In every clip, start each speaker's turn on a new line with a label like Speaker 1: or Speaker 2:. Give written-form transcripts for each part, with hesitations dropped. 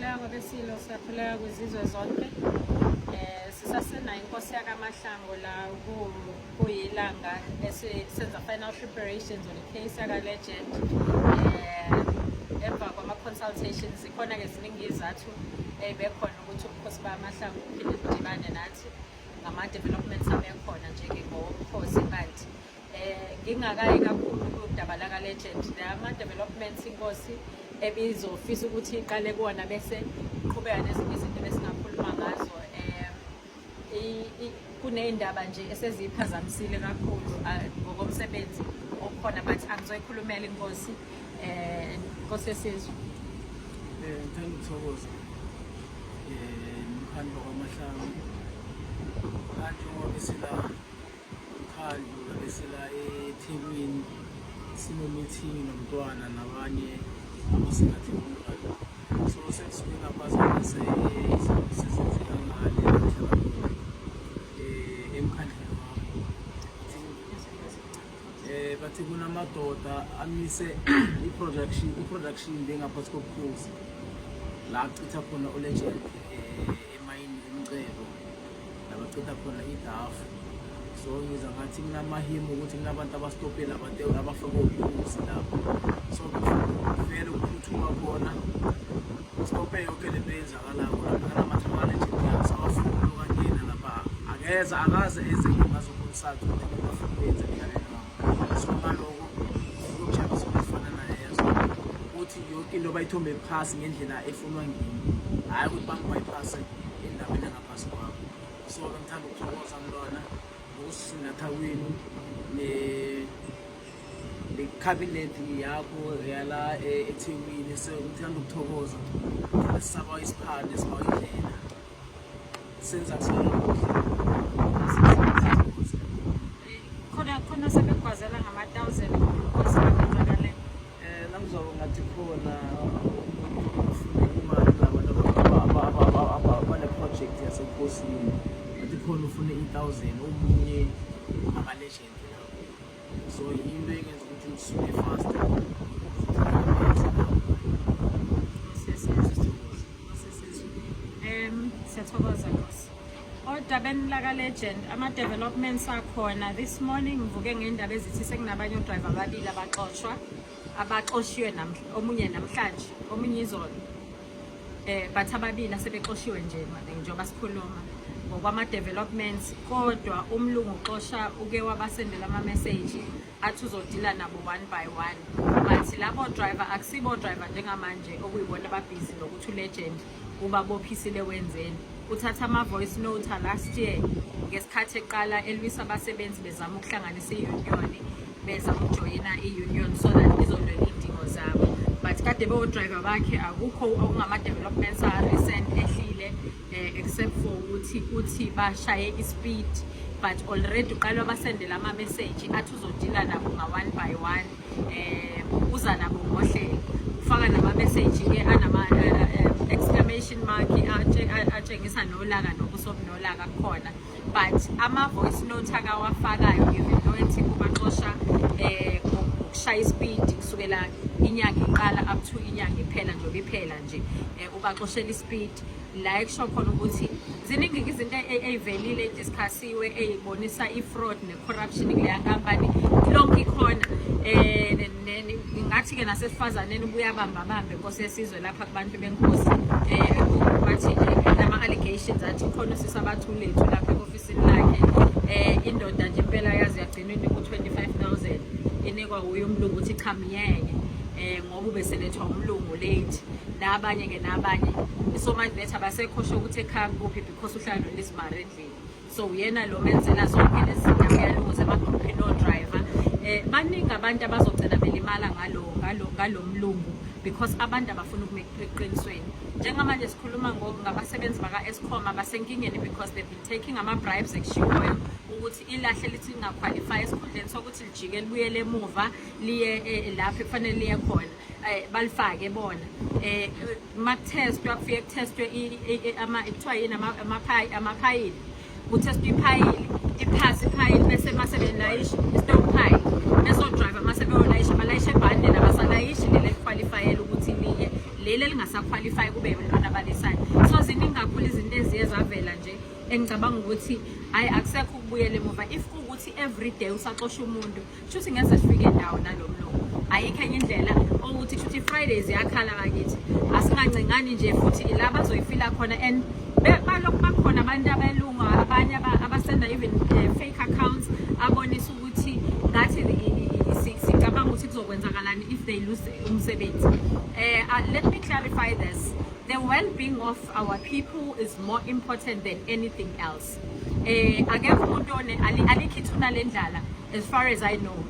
Speaker 1: siyaphila ngobesilo siyaphila kwizizwe zonke. Sisasenayo inkosi yakaMahlangu la kuyilanga senza final preparations on the case yaka Legend. Emva kwama-consultations ikhona-ke ziningi izathu bekhona ukuthi ubukhosi bakaMahlangu uphinde budibane nathi ngama-developments abekhona nje-ke ngobukhosi kanti ngingakayi kakhulu kudaba laka Legend. Ama-developments inkosi ebizofisa ukuthi iqale kuwona bese iqhubeka nezinye izinto besingakhuluma ngazo. Kuney'ndaba nje eseziyiphazamisile kakhulu ngokomsebenzi okhona but angizoyikhulumela inkosi inkosi yesizwe.
Speaker 2: Ngithanda ukuthokoza umkhandlu wakaMahlangu kanti ngoba besila umkhandlu besila eThekwini sino-meeting nomntwana nabanye abasingathi umntwana so sekusuke ngaphazamise sezenzeka ngale emkhandleni wami bathi kunamadoda amise i-production bengaphansi kobukhosi la achitha khona uLegend emayini emcebo nabachitha khona idafu. So ngiza ngathi kunamahimu ukuthi kunabantu abastopela abantu abafaka ubukhosi lapho so vele ukuphuthuma khona stope yonke le nto eyenzakalayo namathamalegend yasawafuna okangena lapha akaze eze ngazokunisathu ukuthi bafuna ukwenza emhlabeni wami. So ngaloko ukujabulisa okufana nayezo ukuthi yonke into bayithombe phasi ngendlela efunwa ngimi hhayi ukuthi bangibayiphase endabeni engaphasi kwabo. So bengithanda ukuthokoza mntwana ukusingatha kwenu ne-cabinet yakho yala eThekwini. So ngithanda ukuthokoza sisabawa isiphande sibawa indlela senza
Speaker 1: khona sebegwazela ngama-1,000 inkosi bakwenzakale.
Speaker 2: Nangizobe ngathi khona imali labantu abane-project yasenkosini athi khona ufune 1,000 omunye ama-legend lapho. So into engenza ukuthi ngisuke fast
Speaker 1: siyathokoza Nkosi. Odabeni laka Legend ama-developments akhona this morning ngivuke ngendaba ezithi sekunabanye odriver ababili abaxoshiwe omunye namhlanje omunye izolo but ababili asebexoshiwe nje njengoba sikhuluma ngokwama-developments. Kodwa umlungu uxosha uke wabasendela ama-message athi uzodila nabo one by one but labo driver akusibo driver njengamanje okuyibona ababhizi nokuthi uLegend ubabophisile wenzeni. Uthatha ama-voice note last year ngesikhathi eqala elwisa abasebenzi bezama ukuhlanganisa i-union bezama ukujoyina i-union so that izolwela iy'dingo zabo but kade bewo-driver bakhe akukho okungama-developments recent ehlile except for uthi bashaye i-speed but already uqala basendela ama-message athi uzodila nabo nga-one by one. Uza nabo ngohlelo ufaka nama-message-ke exclamation mark atshengisa nolaka nobuso obunolaka khona but ama-voice note akawafakayo even though ethi kubaxosha ukushaya ispeed kusukela inyanga iqala up to inyanga iphela njengoba iphela nje ubaxoshela ispeed la ekusho khona ukuthi ziningi izinto ey'velile ediskasiwe ey'bonisa i-fraud ne-corruption kuleya nkampani lonke ikhona. Ngathi-ke nasesifazaneni buyabambabambe inkosi yesizwe lapha kubantu benkosi bathi nama-allegations athi khona sisabathu lethu lapha e-ofisini lakhe indoda nje impela yazi yagcina inikwa u-25,000 inikwa uye umlungu ukuthi cha miyeke ngoba ubeselethwa umlungu late nabanye-ke nabanye so manje bethi abasekhosha ukuthi ekhaya kuphi because uhlala noLismar endlini so uyena lo menzela zonke lezi zinto uyalunguza emagruphi no-driver. Baningi abantu abazogcina belimala ngalo mlungu because abantu abafuna ukumeka eqinisweni. Njengamanje sikhuluma ngabasebenzi baka-Eskom abasenkingeni because they've been taking ama-bribes ekushiwoyo ukuthi ilahle lithi lingaqualify esikhundleni sokuthi lijike libuyele emuva liye lapho ekufanele liye khona balifake bona. Makutestwa kufike kutestwe kuthiwa yini amaphayili kuthestwa iphayili iphasi iphayili bese masebelayisha istop phayili bese driver masebeyolayisha balayisha ebhande nabasalayishi lele qualifyela ukuthi liye vele lingasaqualify kube yilona abalisayo. So ziningi kakhulu izinto eziye zavela nje engicabanga ukuthi hayi akusekho ukubuyela emuva. If ukuthi every day usaxosha umuntu shuthi ngeze sifike endawo nalomlomo ayikho enye indlela ukuthi shuthi Fridays yakhala bakithi asingancengani nje futhi la bazoyifila khona and balokhu bakhona abantu abelungu abanye abasenda even fake accounts abonisa ukuthi ngathi sicabanga ukuthi kuzokwenzakalani if they lose umsebenzi. Let me clarify this. The well-being of our people is more important than anything else. Akekho umuntu alikhithuna lendlala as far as I know.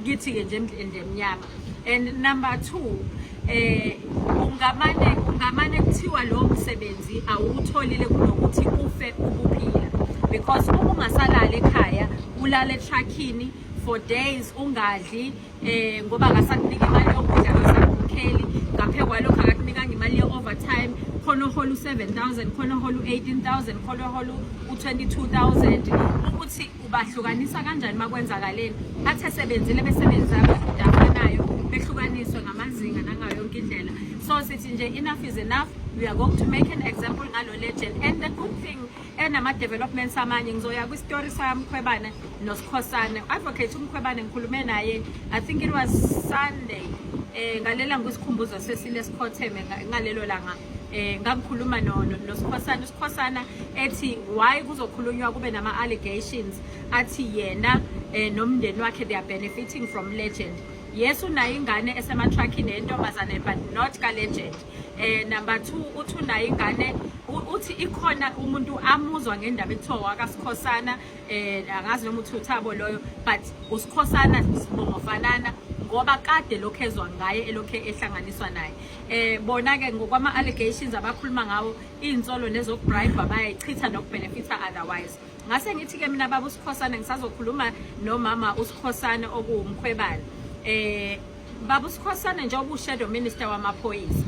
Speaker 1: Ngithi nje emnyama. And number 2, ungamane kuthiwa lo msebenzi awutholile kunokuthi ufe ukuphila, because uma ungasalala ekhaya ulala etruckini for days ungadli ngoba akasakunika imali yokudla akasakukheli, ngaphe kwalokho akakunika imali ye-overtime, khona uhola u-7,000, khona uhola u-18,000, khona uhola u-22,000. Ukuthi ubahlukanisa kanjani makwenzakaleni athi esebenzile besebenza abantu afanayo behlukaniswe ngamazinga nangayo yonke indlela. So sithi nje enough is enough. We are going to make an example ngalo legend. And the good thing enama developments amanye ngizoya kwi story samkhwebane noSikhosana. Advocate umkhwebane ngikhulume naye, I think it was Sunday, ngalela ngisikhumbuzo sesile Sikhotheme ngalelo langa ngakukhuluma noSikhosana ethi why kuzokhulunywa kube nama allegations athi yena nomndeni wakhe they are benefiting from legend. Yes, unayo ingane esema trucking nentombazane but not ka legend. Number 2, uthi unayo ingane uthi ikhona umuntu amuzwa ngendaba ethiwa akaSikhosana, angazi noma uthi uThabo loyo, but uSikhosana sibongofanana ngoba kade lokho ngaye elokho ehlanganiswa naye. Bona ke ngokwama allegations abakhuluma ngawo insolo nezokubribe bayayichitha nokubenefita otherwise. Ngase ngithi ke mina baba uSikhosana ngisazokhuluma nomama uSikhosana okuwumkhwebane. Baba uSikhosana njengoba ushadow minister wamaphoyisa,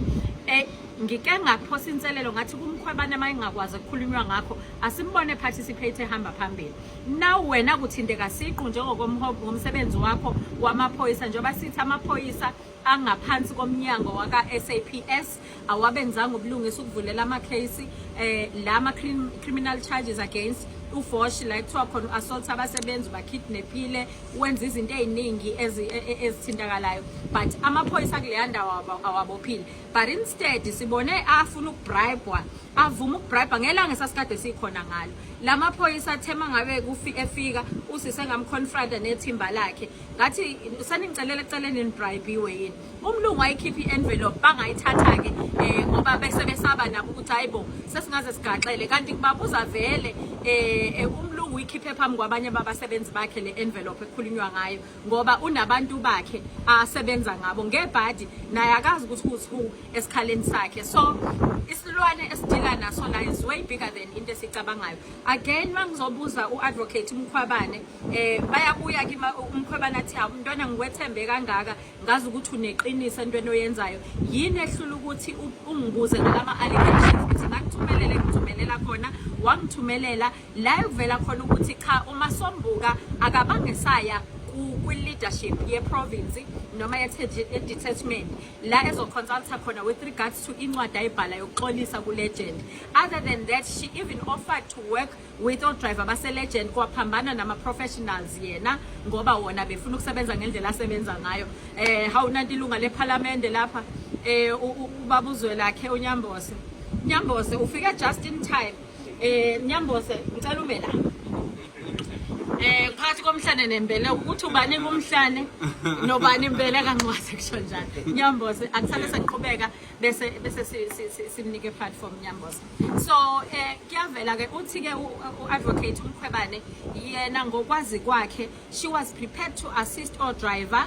Speaker 1: ngike ngaphosa inselelo ngathi kumkhwebane mayingakwazi ukukhulunywa ngakho asimbone participate ehamba phambili. Now wena kuthindeka siqu njengomsebenzi wakho wamaphoyisa, njengoba sithi amaphoyisa angaphansi komnyango waka SAPS awabenzanga ubulungisa ukuvulela ama case lama criminal charges against uFoshi la kuthiwa khona assault abasebenzi bakidnapile, wenza izinto eziningi ezithindakalayo, but amaphoyisa kuleya ndawo awabophile. But instead sibone afuna ukubribe, avuma ukubribe ngelanga esasikade sikhona ngalo. Lamaphoyisa thema ngabe efika usise ngamconfronta nethimba lakhe ngathi saningicelela eceleni bribe yini. Umlungu wayikhipha i-envelope bangayithatha ke ngoba bese besaba nabo ukuthi hayibo sesingaze sigaxele, kanti kubabuza vele umlungu uyikhiphe phambi kwabanye babasebenzi bakhe le envelope ekhulunywa ngayo ngoba unabantu bakhe asebenza ngabo ngebhadi naye akazi ukuthi who esikhaleni sakhe. So isilwane esidila naso la is way bigger than into esicabangayo. Again mangizobuza uadvocate umkhwabane bayabuya ke umkhwabane athi umntwana ngiwethembe kangaka ngazi ukuthi uneqiniso entweni oyenzayo, yini ehlula ukuthi ungibuze ngama allegations ukuthi ngakuthumelela khona wangithumelela la uvela khona ukuthi cha uMasombuka akabangesaya kwi-leadership ye-province noma ye-detachment la ezoconsulta khona with regards to incwadi ayibhala yokuxolisa ku-legend. Other than that, she even offered to work with o-driver base-legend kwaphambana nama-professionals yena ngoba wona befuna ukusebenza ngendlela asebenza ngayo. Hawunanti ilunga lephalamende lapha ubabuzwe lakhe uNyambose. Nyambose ufike just in time. Nyambose ngicela ube la. Phakathi komhlane nembele ukuthi ubani kumhlane nobani imbele kancwase kusho njalo. Nyambose akuthanda sengiqhubeka bese simnike platform Nyambose. So kuyavela ke uthi ke uadvocate umkhwebane yena ngokwazi kwakhe she was prepared to assist our driver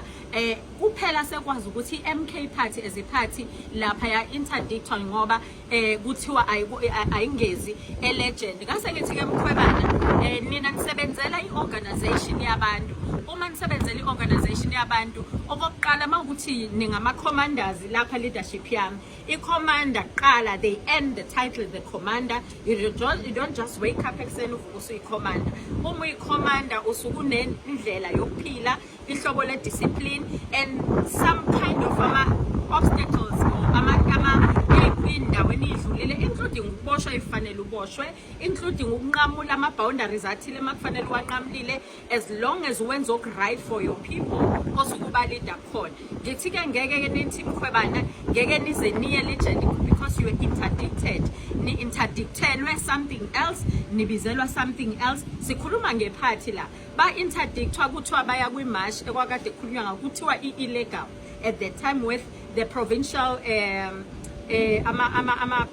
Speaker 1: kuphela sekwazi ukuthi MK party as a party lapha ya interdict ngoba kuthiwa ayingezi elegend. Ngase ngithi ke umkhwebane nina nisebenzela i-organization yabantu. Uma nisebenzela i-organization yabantu okokuqala mawukuthi ningama commanders lapha leadership yami, i-commander qala they end the title the commander. You don't just wake up ekuseni uvuka uyi-commander. Uma uyi-commander usuku nendlela yokuphila, ihlobo le discipline and some kind of obstacles or including ukuboshwa ifanele uboshwe, including ukunqamula ama-boundaries athile emakufanele uwanqamulile, as long as wenza right for your people osuke ubalida khona. Ngithi-ke ngeke-ke nithi Mkhwebana ngeke nize niye legend because you are interdicted, ni-interdictelwe something else, nibizelwa something else. Sikhuluma ngephathi la ba-interdictwa kuthiwa baya kwimarch ekwakade kukhulunywa ngakuthiwa i-illegal at the time with the provincial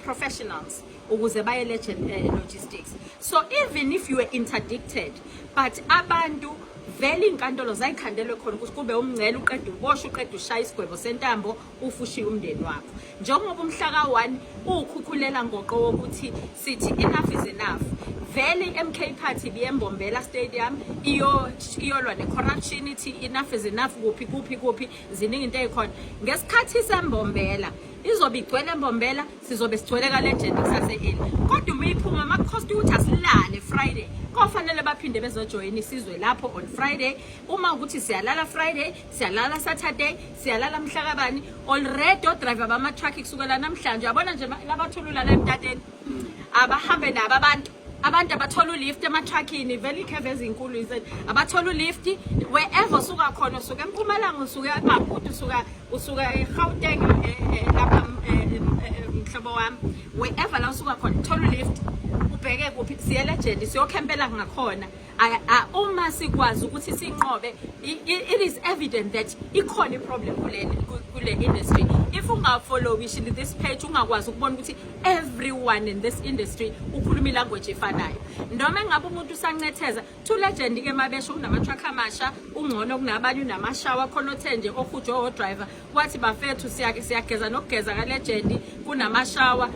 Speaker 1: professionals ukuze baye legend logistics. So even if you were interdicted, but abantu vele inkantolo zayikhandelwe khona ukuthi kube umngcele uqeda ubosha uqeda ushaya isigwebo sentambo ufushiye umndeni wakho. Njengoba umhla ka1 ukhukhulela ngoqo wokuthi sithi enough is enough. Vele MK Party biyembombela stadium iyolwa ne-corruption ithi enough is enough kuphi ziningi into ezikhona. Ngesikhathi sembombela izobe igcwele embombela sizobe sigcwele ka legend kusase-eli. Kodwa uma iphuma ama-cost ukuthi asilale Friday kofanele baphinde bezojoyina isizwe lapho on Friday. Uma ukuthi siyalala Friday, siyalala Saturday, siyalala mhla kabani, already odriver bama-truck kusukela namhlanje yabona nje labathulula la emtateni abahambe nabo abantu abathola ulift ema-truckini vele ikheve ezinkulu abathola ulift wherever usuka khona, usuka eMpumalanga, usuka eMaputo, usuka eGauteng lapha mhlobo wami, wherever la usuka khona thola ulift ubheke kuphi siye legend siyokhempela ngakhona. Uma sikwazi ukuthi sinqobe, it is evident that ikhona iproblem kule industry. If ungafollow this page ungakwazi ukubona ukuthi everyone in this industry ukhuluma ilanguage efanayo. Noma ngabe umuntu usancetheza to legend ke mabesho unama-truck amasha ungcono kunabanye unamashawa khona othenje ohujo odriver wathi bafethu siyageza nokugeza ka legend kunamashawa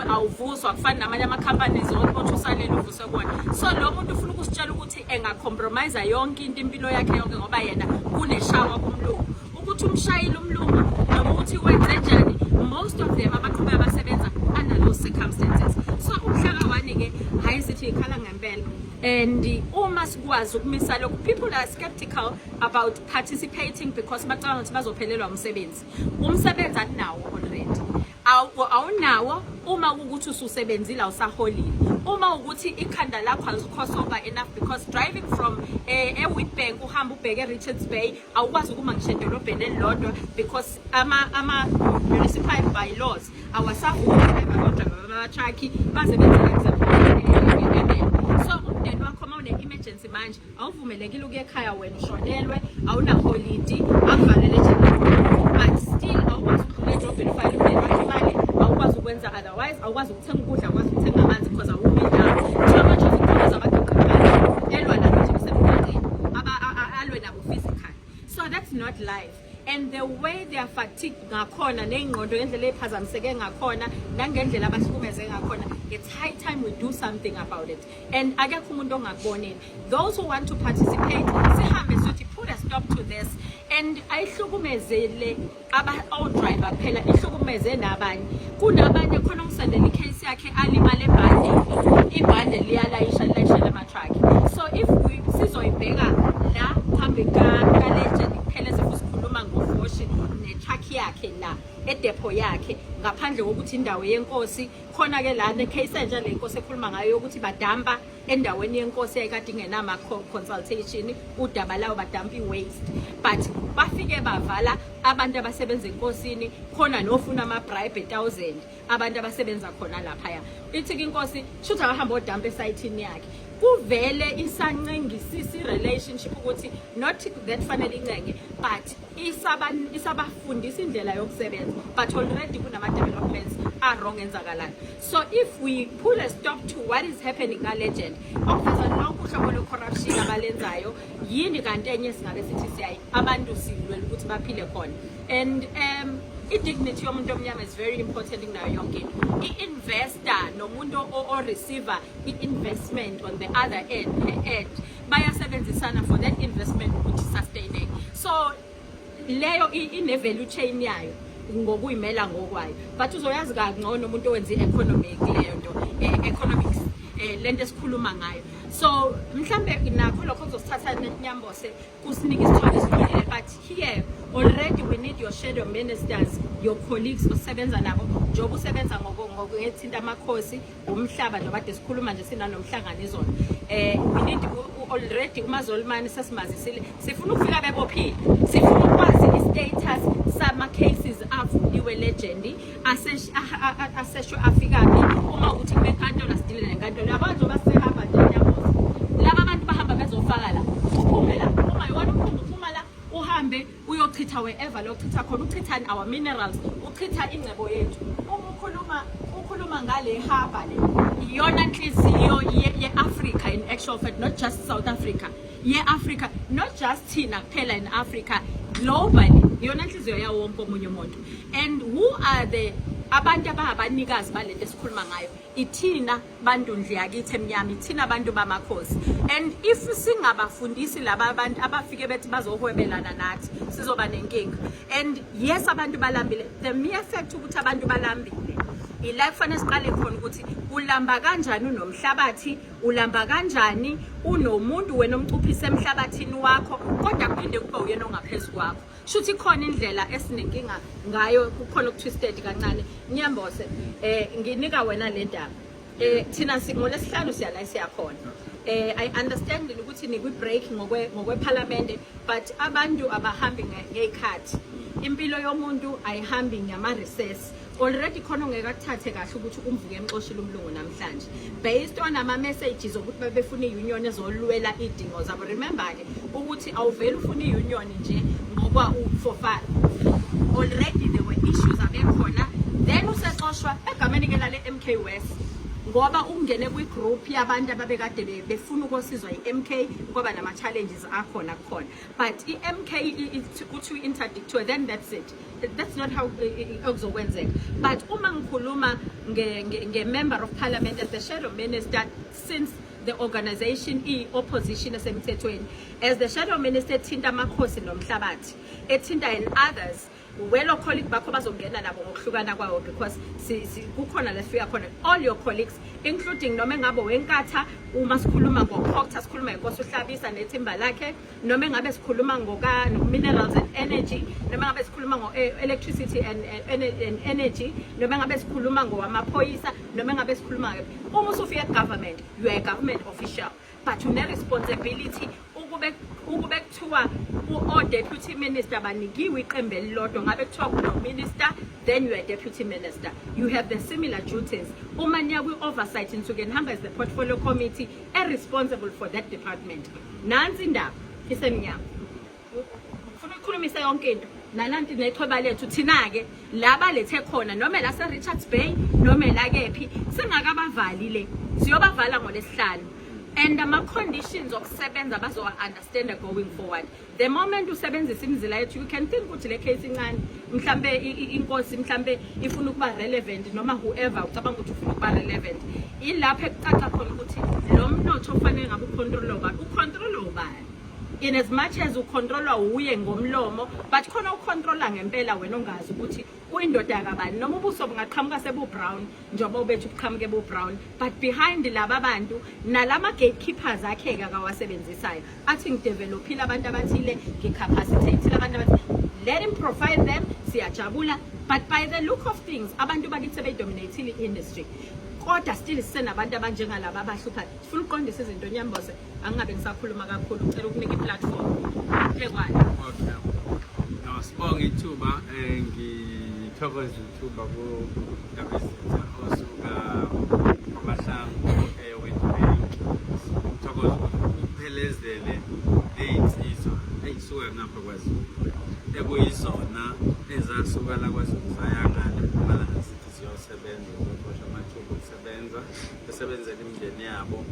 Speaker 1: awuvuswa kufana namanye ama-companies othi usalele uvuswe kuwona. So lo muntu ufuna ukusitshela ukuthi engacompromise yonke into impilo yakhe yonke ngoba yena kuneshawa kumlungu ukuthi umshayile umlungu noma ukuthi wenze njani. Most of them abaqhubeka basebenza under those circumstances. So umhla ka1 ke hayi sithi ikhala ngempela. And uma sikwazi ukumisa lokho, people are skeptical about participating because bacabanga ukuthi bazophelelwa umsebenzi. Umsebenzi anawo already. Awunawo uma ukuthi ususebenzile awusaholile. Uma ukuthi ikhanda lakho alikhosoba enough because driving from eWitbank uhamba ubheke eRichards Bay awukwazi ukuma ngisho edolobheni elilodwa because ama municipal bylaws awasavumi abadriver bama-truck basebenza example. So umndeni wakho uma une-emergency manje awuvumelekile ukuya ekhaya wena ushonelwe awunaholidi akuvalele but still awukwazi ukuya edrobheni ufake umndeni wakho imali, awukwazi ukwenza otherwise, awukwazi ukuthenga ukudla, awukwazi ukuthenga amanzi because awumi ndawo. Njengoba manje izikhulu zabaqeqeshi elwa nabo nje kusemgwaqeni alwe nabo physical. So that's not life. And the way they are fatigued ngakhona nengqondo ngendlela ephazamiseke ngakhona nangendlela abahlukumeze ngakhona, it's high time we do something about it. And akekho umuntu ongakubonile. Those who want to participate sihambe sithi put a stop to this. And ayihlukumezele aba-driver phela, ihlukumeze nabanye. Kunabanye khona umsendela icase yakhe alimale ibhande liyalayisha lama-truck. So if sizoyibheka la phambi ka-legend phela sikhuluma ngofoshi ne-truck yakhe la edepo yakhe ngaphandle kokuthi indawo yenkosi khona ke la ne-case entsha le nkosi ekhuluma ngayo ukuthi badampa endaweni yenkosi eyayikade ingenama consultation udaba lawo badampa i-waste, but bafike bavala abantu abasebenza enkosini khona nofuna ama-bribe 1,000 abantu abasebenza khona laphaya. Ithi inkosi shutha bahamba odampa esayithini yakhe. Kuvele isancengisisa i-relationship ukuthi not that fanele incenge but isabafundisa indlela yokusebenza, but already kunama-developments are-wrong enzakalayo. So if we pull a stop to what is happening ka-legend, okuveza lonke uhlobo lwe-corruption abalenzayo, yini kanti enye singabe sithi siyayi abantu silwela ukuthi baphile khona. And i-dignity yomuntu omnyama is very important kunayo yonke. I-investor nomuntu o-receiver i-investment on the other end bayasebenzisana for that investment ukuthi sustaineke. So leyo ine-value chain yayo ngokuyimela ngokwayo, but uzoyazi kangcono umuntu owenza i-economic leyo nto economics lento esikhuluma ngayo. So mhlambe nakho lokho kuzosithatha Nyambose kusinike isithombe esiqinile, but here already we need your shadow ministers, your colleagues osebenza nabo njengoba usebenza ngokuthinta amakhosi umhlaba njengoba kade sikhuluma nje sinanomhlangano izona. We need already uMazolmane sesimazisile, sifuna ukufika bebophile, sifuna ukwazi i-status sama cases avuliwe legend asesho afikaphi uma uthi kube enkantolo sidile nenkantolo yabantu basehamba nje Nyambose. Laba abantu bahamba bezofaka la uphume la uma yiwona uphuma la uhambe uyochitha wherever lo chitha khona, uchitha our minerals, uchitha ingcebo yethu. Uma ukhuluma ngale haba le iyona inhliziyo ye-Africa in actual fact, not just South Africa, ye-Africa, not just thina kuphela in Africa, globally iyona inhliziyo yawo wonke omunye umuntu. And who are the abantu abanikazi balento esikhuluma ngayo? Ithina bantu ndli yakithi emnyama, ithina abantu bamakhosi. And if singabafundisi laba abantu abafike bethi bazohwebelana nathi sizoba nenkinga. And yes abantu balambile, the mere fact ukuthi abantu balambile ila kufanele siqale khona ukuthi ulamba kanjani unomhlabathi, ulamba kanjani unomuntu wena omcuphisa emhlabathini wakho, kodwa kuphinde kube uyena ongaphezulu kwakho. Shuthi khona indlela esinenkinga ngayo, kukhona ukutwisted kancane. Nyambose nginika wena le ndaba. Thina ngolesihlanu siyala siyakhona. I understand ukuthi nikwi break ngokwe parliament, but abantu abahambi ngekhathi. Impilo yomuntu ayihambi ngama recess. Already khona ongeka kuthathe kahle ukuthi umvuke emxoshile umlungu namhlanje based on ama messages ukuthi befuna iunion ezolwela idingo zabo. Remember ke ukuthi awuvela ufuna iunion nje ngoba for fun. Already there were issues abekhona, then usexoshwa egameni ke lale MK West ngoba ungene kwi group yabantu ababekade befuna ukosizwa iMK ngoba nama challenges akhona kukhona, but iMK ukuthi interdict to, then that's it. That's not how okuzokwenzeka. But uma ngikhuluma nge member of parliament as the shadow minister, since the organization opposition esemthethweni, as the shadow minister ethinta amakhosi nomhlabathi, ethinta and others, well colleague bakho bazongena nabo ngokuhlukana kwawo, because kukhona la sifika khona all your colleagues including noma ngabe wenkatha, uma sikhuluma ngoProctor sikhuluma inkosi uhlabisa nethimba lakhe, noma ngabe sikhuluma ngoka minerals and energy, noma ngabe sikhuluma ngo electricity and energy, noma ngabe sikhuluma ngowamaphoyisa, noma ngabe sikhuluma uma usufika government, you are a government official, but une responsibility ukube kuthiwa o-deputy minister banikiwe iqembu elilodwa, ngabe kuthiwa kuno-minister then you are deputy minister, you have the similar duties. Uma niya kwi-oversight nisuke nihamba as the portfolio committee responsible for that department. Nansi indaba isemnyama, ufuna ukukhulumisa yonke into nalanti nethweba lethu thina-ke laba lethe khona noma la se-Richards Bay noma la kephi singakabavali le siyobavala ngolesihlanu. And ama-conditions okusebenza bazo-understand going forward. The moment usebenzisa imizila yethu, you can think ukuthi le case incane mhlambe inkosi mhlambe ifuna ukuba relevant noma whoever ucabanga ukuthi ufuna ukuba relevant, ilapho ekucaca khona ukuthi lo mnotho ofanele ngabe ucontrol ubani, in as much as ucontrolwa uye ngomlomo, but khona ucontrola ngempela wena ongazi ukuthi uyindoda kabani noma ubuso bungaqhamuka sebu brown njengoba ubethu uqhamuke bu brown, but behind laba bantu nalama gatekeepers akhe akawasebenzisayo athi ngidevelopile abantu abathile, ngicapacitateile abantu abathile, let him provide them, siyajabula. But by the look of things abantu bakithi sebedominate industry, kodwa still sisenabantu abanjengalaba abahlupha. Sifuna uqondisa izinto Nyambose, angabe ngisakhuluma kakhulu, ucela ukunika i-platform ekwani.
Speaker 3: Okay. Sibonga ithuba, ngithokoza ithuba ku Dabizitha osuka Mahlangu eWitbank. Ngithokoza ukuphelezele insizwa eyisuka ngapha kwaZulu, ekuyizona ezasuka la kwaZulu zayangana eMpumalanga sithi siyosebenza ukuqosha amathuba okusebenza besebenzela imindeni yabo.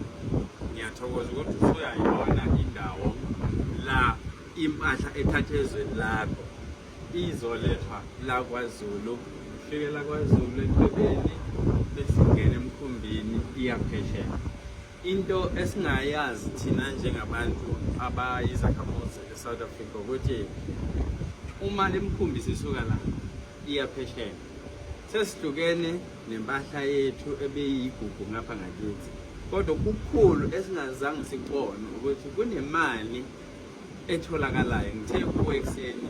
Speaker 3: Ngiyathokoza ukuthi usuyayibona indawo la impahla ethathe ezweni lakho izolethwa la kwaZulu, fikela kwaZulu eqebeni besingena emkhumbini iyapheshela. Into esingayazi thina njengabantu abayizakhamuzi eSouth Africa ukuthi uma lemkhumbi sisuka la iyapheshela, sesihlukene nempahla yethu ebeyigugu ngapha ngakithi. kodwa kukhulu esingazange sikubone ukuthi kunemali etholakalayo. Ngithe kuwe ekuseni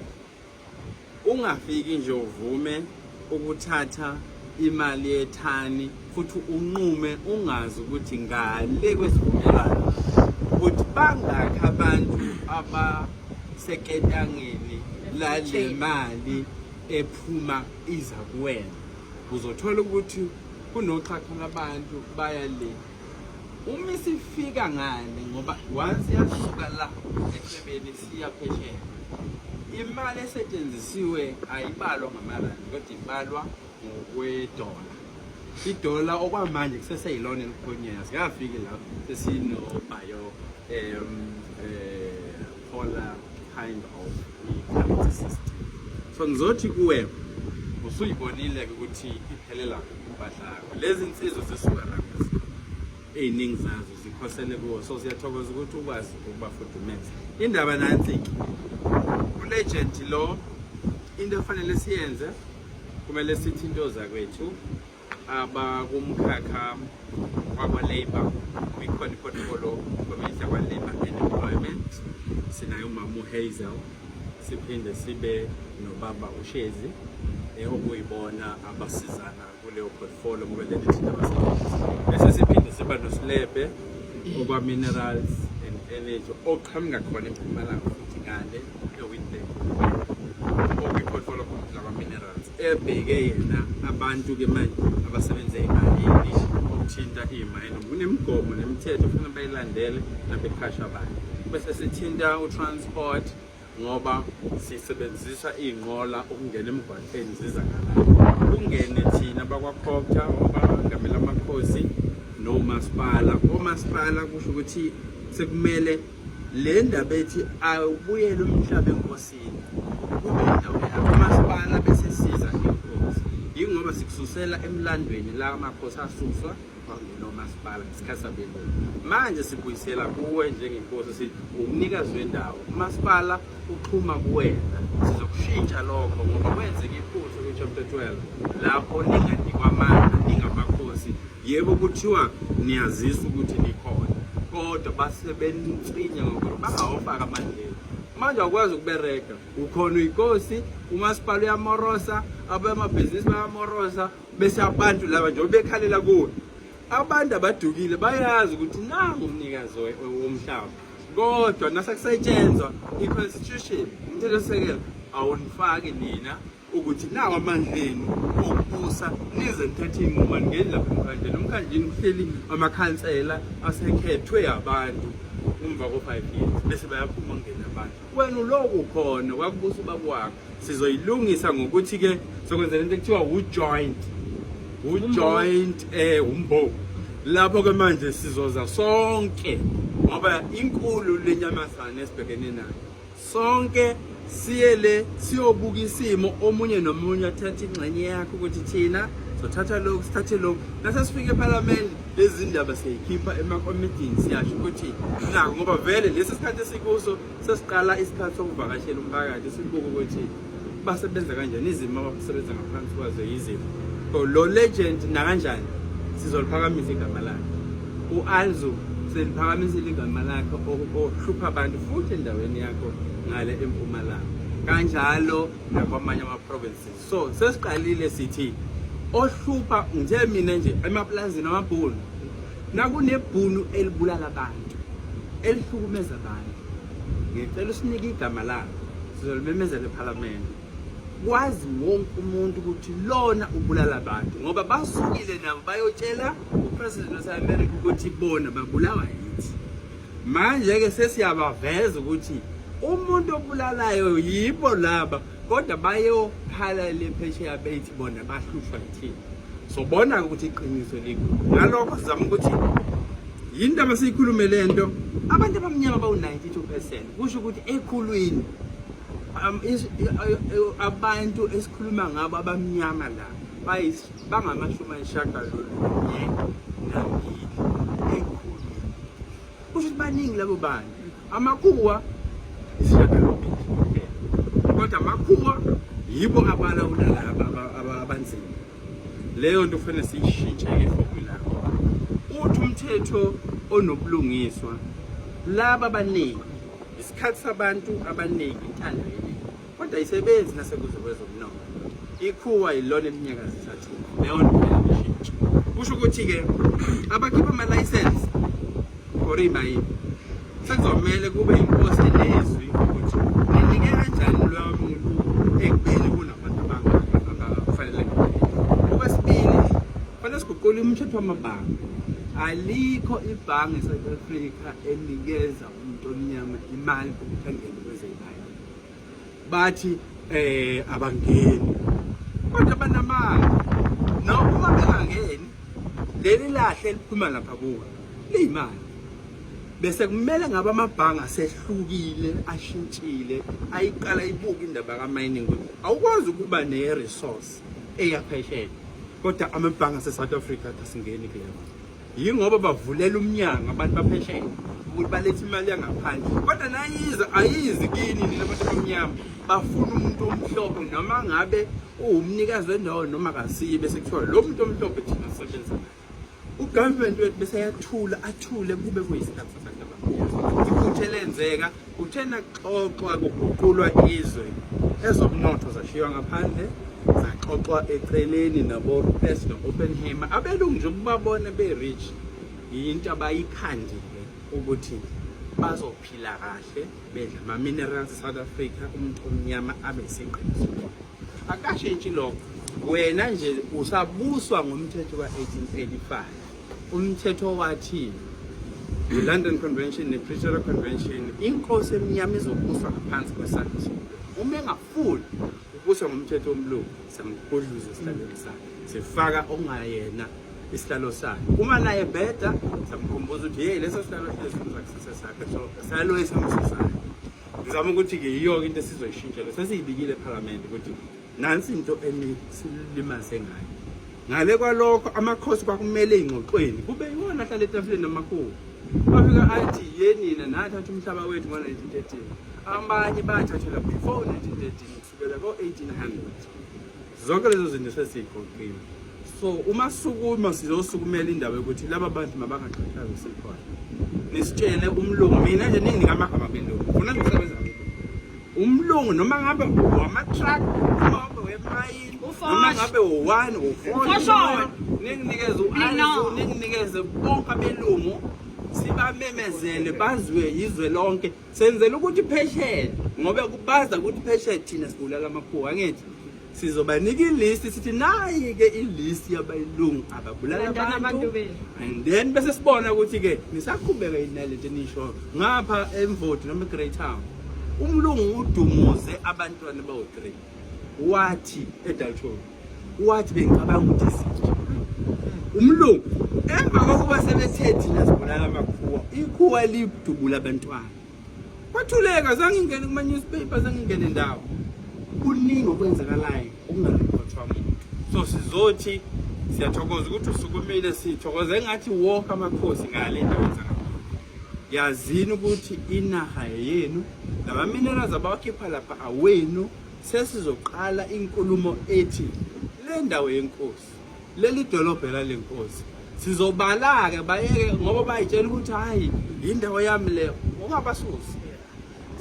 Speaker 3: ungafiki nje uvume ukuthatha imali yethani futhi unqume ungazi ukuthi ngale kwesivumelano ukuthi bangakho abantu abaseketangeni lale mali ephuma iza kuwena. Uzothola ukuthi kunoxhaxha labantu baya le. Uma sifika ngale ngoba once yasuka la eChebeni siya phesheya, imali esetshenzisiwe ayibalwa ngamarandi kodwa ibalwa ngokwedola. Idola okwamanje kuseseyilona elikhonyana, sikafike la sesino-bio polar kind of currency system. So ngizothi kuwe usuyibonile ukuthi iphelela impahla yakho. Lezi insizwa zisuka la ey'ningi zazo zikhosele kuwo, so siyathokoza ukuthi ukwazi ukubafudumeza. Indaba nansi-ke ulegend lo into efanele siyenze kumele sithi into zakwethu abakumkhakha wakwa-Labour kwikhona iprotocol komehla kwa-Labour and Employment. Sinayo uMama Hazel, siphinde sibe nobaba uShezi okuyibona abasizana kuleyo portfolio ngoba le thina abasebenzi. Bese siphinde siba noSlebe okwa-Minerals and Energy oqhamuka khona eMpumalanga futhi ngale eWinbank okwiportfolio lakwa-Minerals ebheke yena abantu-ke manje abasebenza ey'malini okuthinta iy'mayini. Kunemigomo nemithetho kufanele bayilandele nabeqhasha abantu. Bese sithinta utransport ngoba sisebenzisa iy'nqola ukungena emgwaqeni ziza ngala. Kungene thina bakwa-Copter abangamela amakhosi nomasipala. Omasipala kusho ukuthi sekumele le ndaba ethi awubuyele umhlaba enkosini kube indawo yakho umasipala bese siza inkosi. Yingoba sikususela emlandweni la amakhosi asuswa nomasipala ngesikhathi sabelungu. Manje sibuyisela kuwe njengenkosi sithi umnikazi wendawo, umasipala uxhuma kuwena. Sizokushintsha lokho ngoba kwenzeka iphutha ku-chapter 12 lapho ninganikwa amandla ningamakhosi. Yebo kuthiwa niyazisa ukuthi nikhona kodwa basebenicinya ngoba bangawofaka amandleni. Manje awukwazi ukubereka, ukhona uyinkosi, umasipala uyamorosa, abamabhizinisi bayamorosa, bese abantu laba nje bekhalela kuwe. Abantu abadukile bayazi ukuthi nangu umnikazi womhlaba, kodwa nasakusetshenzwa i-constitution umthethosisekelo awunifaki nina ukuthi nawo amandleni okubusa nize nithathe iy'nqumo ngeni lapha emkhandleni. Emkhandleni kuhleli amakhansela asekhethwe abantu umva ko-5 years bese bayaphuma ngena abantu. Wena uloku khona wakubusa ubaba wakho. Sizoyilungisa ngokuthi-ke sokwenzela into ekuthiwa ujoint umbo. Lapho-ke manje sizoza sonke ngoba inkulu lenyamazana esibhekene nayo. Sonke siyele siyobuka isimo, omunye nomunye athathe ingxenye yakho ukuthi thina sothatha lokhu sithathe lokhu. Nasesifike eParliament lezi ndaba siyayikhipha emakomitini siyasho ukuthi nako ngoba vele lesi sikhathi esikuso sesiqala isikhathi sokuvakashela umphakathi sibuke ukuthi basebenza kanjani, izimo abasebenza ngaphansi kwazo yizimo. So lo legend nakanjani sizoliphakamisa igama lakhe. U-Alzo seliphakamisile igama lakhe ohlupha abantu futhi endaweni yakho ngale eMpumalanga, kanjalo nakwamanye ama-provinces. So sesiqalile sithi ohlupha nje mina nje emaplazini amabhunu nakunebhunu elibulala abantu elihlukumeza abantu, ngicela usinike igama lakho sizolimemezela eParliament. Kwazi wonke umuntu ukuthi lona ubulala abantu ngoba basukile nabo bayotshela uPresident waseAmerica ukuthi bona babulawa yithi. Manje-ke sesiyabaveza ukuthi umuntu obulalayo yibo laba kodwa bayokhala le phesheya bethi bona bahlushwa yithini. So bona ukuthi iqiniso likhulu. Ngalokho sizama ukuthi yinto abasiyikhulume lento abantu abamnyama bawu-92%, kusho ukuthi ekhulwini abantu esikhuluma ngabo abamnyama la bangamashumi-9 ekhulwini. Kusho ukuthi baningi labo bantu. Amakhuwa isishiyagalombili kodwa amakhuwa yibo abalawula abanzima. Leyo nto kufanele siyishintshe-ke ifomula. futhi umthetho onobulungiswa laba abaningi isikhathi sabantu abaningi intando yeningi kodwa isebenzi nasekuze kwezomnotho ikhuwa ilona eminyaka esithathu leyo ndlela ishintsha kusho ukuthi ke abakhipha ama license for imayini sekuzomela kube inkosi lezwi ukuthi nilike kanjani loyo muntu ekubeni kunabantu abangafanele okwesibili fanele siguqule umthetho wamabhange alikho ibhange eSouth Africa enikeza umuntu omnyama imali ukuthi angene kwezemali bathi abangeni kodwa banamali noma uma bengangeni leli lahle liphuma lapha kuwe liyimali bese kumele ngabe amabhange asehlukile ashintshile ayiqala ibuka indaba ka-mining awukwazi ukuba ne-resource eyaphesheya kodwa amabhange ase-South Africa asingeni kuleyo yingoba bavulela umnyango abantu baphesheya ukuthi balethe imali yangaphandle kodwa nayiza ayizi kini nina abantu abamnyama bafuna umuntu omhlophe noma ngabe uwumnikazi wendawo noma kasiye bese kuthiwa lo muntu omhlophe thina sisebenza naye ugovernment wethu bese yathula athule kube kuyisikhathi sabantu abamnyama iphuthe lenzeka uthena xoxwa kuguqulwa izwe ezomnotho zashiywa ngaphandle zaxoxwa eceleni nabo Press no Oppenheimer abelungu nje ukubabona be-rich yinto abayikhandile ukuthi bazophila kahle bedla ama-minerals eSouth Africa umuntu omnyama abe seqiniso akashintshi lokho wena nje usabuswa ngomthetho ka-1885 umthetho wathi i-London Convention ne-Pretoria Convention inkosi emnyama izobuswa ngaphansi kwesandla uma engafuni ubuswa ngomthetho omlungu samgudluza esihlalweni sakhe sifaka ongayena isihlalo sakhe uma naye bheda samkhumbuza ukuthi hey leso sihlalo lesi sakhe so salo esamsisana ngizama ukuthi-ke yiyo into esizoyishintsha lo sesiyibikile eParliament ukuthi nansi into enisilimaze ngayo ngale kwalokho amakhosi kwakumele ingxoxweni kube yiwona ahlala etafuleni namakhulu bafika athi yenina nathatha umhlaba wethu ngo-1913 abanye bathathela before 1913 kusukela ko-1800 zonke lezo zinto sesiyiqoqile so uma sukuma sizosukumela indaba yokuthi laba bantu mabangaxhaxhazi sikhona nisitshele umlungu mina nje ningamagama belungu ufuna ngisebenza umlungu noma ngabe wama-truck noma ngabe wemayini noma ngabe u-1 u-4 ninginikeze u-alizo ninginikeze bonke abelungu sibamemezele bazwe yizwe lonke senzele ukuthi phesheya ngoba kubaza ukuthi phesheya thina sibulala amakhuwa angithi sizobanika ilist sithi nayi-ke ilist yabalungu ababulala abantu and then bese sibona ukuthi-ke nisaqhubeka inalento enisho ngapha eMvoti noma eGrey Town umlungu udumuze abantwana bawu-3 wathi eDalton wathi bengicabanga ukuthi sithe umlungu emva kokuba sebethe thina sibulala amakhuwa ikhuwa lidubula abantwana kwathuleka zange ingene kuma-newspaper zange ingene ndawo kuningi okwenzakalayo okungariphothwa muntu so sizothi siyathokoza ukuthi usukumile sithokoza engathi wonke amakhosi ngale nto yenzakalayo yazini ukuthi inaha yenu nama-minerals abawakhipha lapha awenu sesizoqala inkulumo ethi le ndawo yenkosi leli dolobho lalenkosi sizobala-ke bayeke ngoba bayitshela ukuthi hayi yindawo yami leyo ungabasusi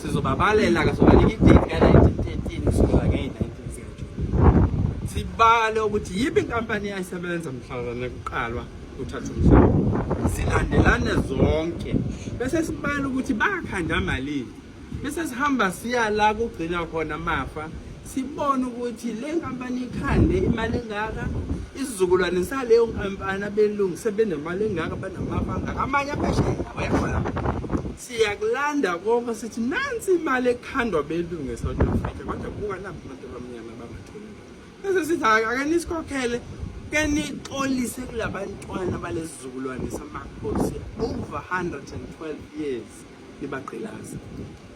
Speaker 3: sizobabalela-ke sobanika idate ka-1913 kusukela nge-1902 sibale ukuthi yiphi inkampani yayisebenza mhlalana kuqalwa uthatha umhlaba zilandelane zonke bese sibale ukuthi bakhanda malini bese sihamba siya la kugcina khona amafa sibone ukuthi le nkampani ikhande imali engaka isizukulwane saleyo nkampani abelungu sebenemali engaka banamafa angaka amanye aphesheya wayekhona siyakulanda konke sithi nansi imali ekhandwa belungu eSouth Africa kodwa buka lapho abantu abamnyama bangatholi bese sithi ake nisikhokhele ke nixolise kulabantwana balesizukulwane samakhosi over 112 years libaqhilaza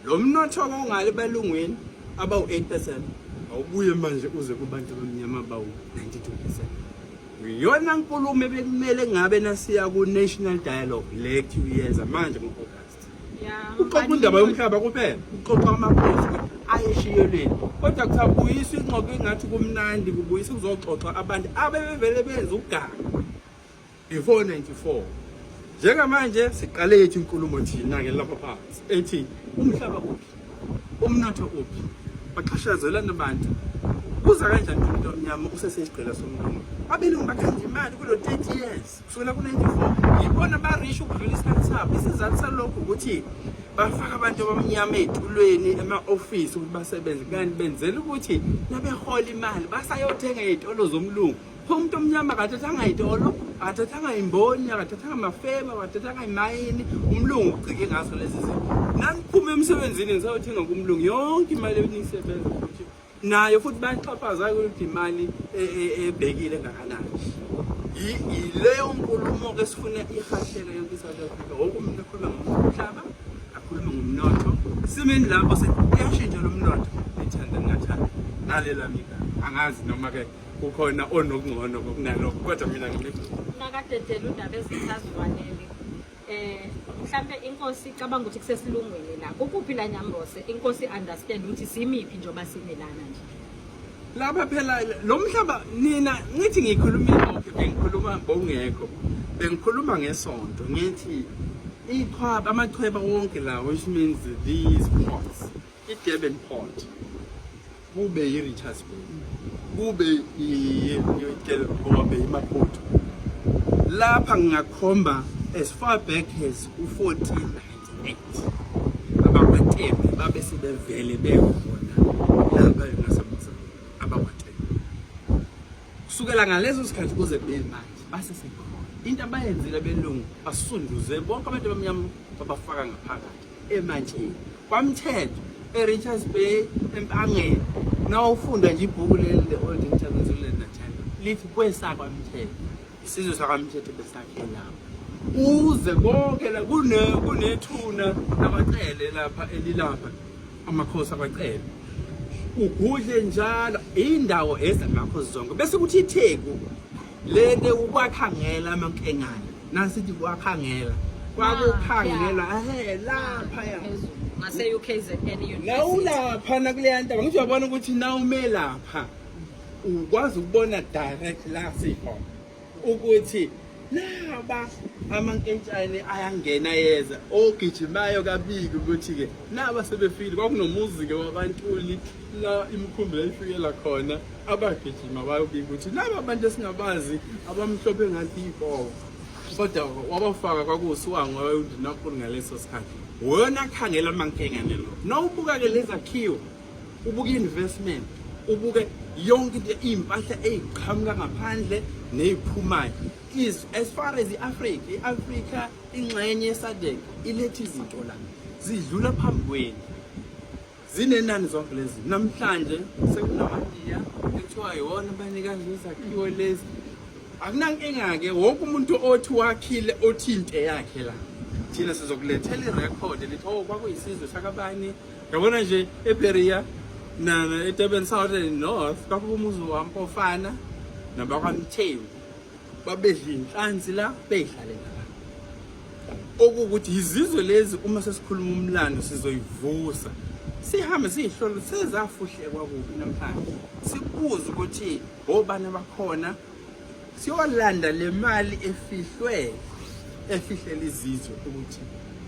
Speaker 3: lo mnotho ongale balungweni abawu-8% awubuye manje uze kubantu abamnyama abawu-92%. Yona nkulumo bekumele ngabe nasiya ku-National Dialogue le 2 years manje ngo-August. Uxoxa indaba yomhlaba kuphela, uxoxa amakhosi ayeshiyelweni. Kodwa kusabuyiswa ingxoxo engathi kumnandi kubuyiswa kuzoxoxa abantu abebevele benza uganga before 94 Njengamanje siqale yethu inkulumo thina ke lapha phansi ethi umhlaba uphi, umnotho uphi, baxhashazelana abantu. Kuza kanjani umuntu omnyama usesesigqila somlungu? Abelungu bakhanda imali kulo 30 years kusukela ku-94 yibona ba-rish ukudlula isikhathi sabo. Isizathu salokhu ukuthi bafaka abantu abamnyama ey'tulweni ema-ofisi ukuthi basebenze, kanti benzela ukuthi nabehola imali basayothenga ey'tolo zomlungu. Umuntu omnyama akathathanga izitolo, akathathanga imboni, akathathanga amafema, akathathanga imayini. Umlungu ugcike ngazo lezi zinto. Naniphume emsebenzini ngisayothenga kumlungu yonke imali enisebenza futhi nayo futhi bayixhaphaza ukuthi imali ebhekile ngakanani. Yileyo nkulumo ke sifuna ihahlele yonke iSouth Africa. Wonke umuntu akhuluma ngomhlaba, akhuluma ngomnotho. Simeni lapho sekuyashintsha lo mnotho ethanda ngathanda. Nalela mika angazi noma ke kukhona onokungcono kunalokho kodwa mina
Speaker 1: nakadedela undaba ezithaziwanele mhlambe inkosi icabanga ukuthi kusesilungweni la ukuphi la Nyambose inkosi understand ukuthi simiphi njoba simelana nje
Speaker 3: lapha phela lo mhlaba nina ngithi ngikhulumile bengikhuluma bongekho bengikhuluma ngesonto ngithi iqhwaba amachweba wonke la which means these ports iDurban port kube yiRichards Bay kube yiGelgobhe iMaputo lapha ngingakhomba as far back as u1498 abakwaTembe babe sebevele bekhona lapha ngasemzini abakwaTembe kusukela ngalezo sikhathi kuze kube manje basesekhona into abayenzile belungu basunduze bonke abantu abamnyama babafaka ngaphakathi emantsheni kwamthetho eRichards Bay empangeni nawufunda nje ibhuku leli the Old International lithi kwesakwa mthetho isizwe sakamthetho besakhe lapho uze konke la kunethuna nabacele lapha elilapha amakhosi abacele ugudle njalo indawo ezamakhosi zonke bese kuthi itheku lento ukwakhangela amankengane nasithi kwakhangela kwakukhangela lapha ya
Speaker 1: ngase UKZN University
Speaker 3: lapha nakuleya ndaba ngithi uyabona ukuthi na ume lapha ukwazi ukubona direct la sikhona ukuthi naba amankentshane ayangena yeza ogijimayo kabili ukuthi ke naba sebefile kwakunomuzi ke wabantuli la imkhumbulo eyifikela khona abagijima bayobika ukuthi naba abantu esingabazi abamhlophe ngathi ipowo kodwa wabafaka kwakusiwango wayundinakhulu ngaleso sikhathi wona khangela amankengane lo nawubuka ke lezakhiwo ubuka investment ubuke yonke impahla eziqhamuka ngaphandle neziphumayo is as far as iAfrica ingxenye yeSADC ilethe izinto la zidlula phambi kwenu zinenani zonke lezi namhlanje sekunamadiya ekuthiwa yona abanikazi bezakhiwo lezi akunankinga ke wonke umuntu othi wakhile othi into yakhe la thina sizokulethela irecord lithi kwakuyisizwe sakabani yabona nje eBeria na eDurban South and North kwakumuzi wampofana nabakwamthewu babedla inhlanzi la beyihlalela la okuthi izizwe lezi uma sesikhuluma umlando sizoyivusa sihambe sihlole sezafuhlekwa kuphi namhlanje sibuza ukuthi obani bakhona siyolanda le mali efihlela izizwe ukuthi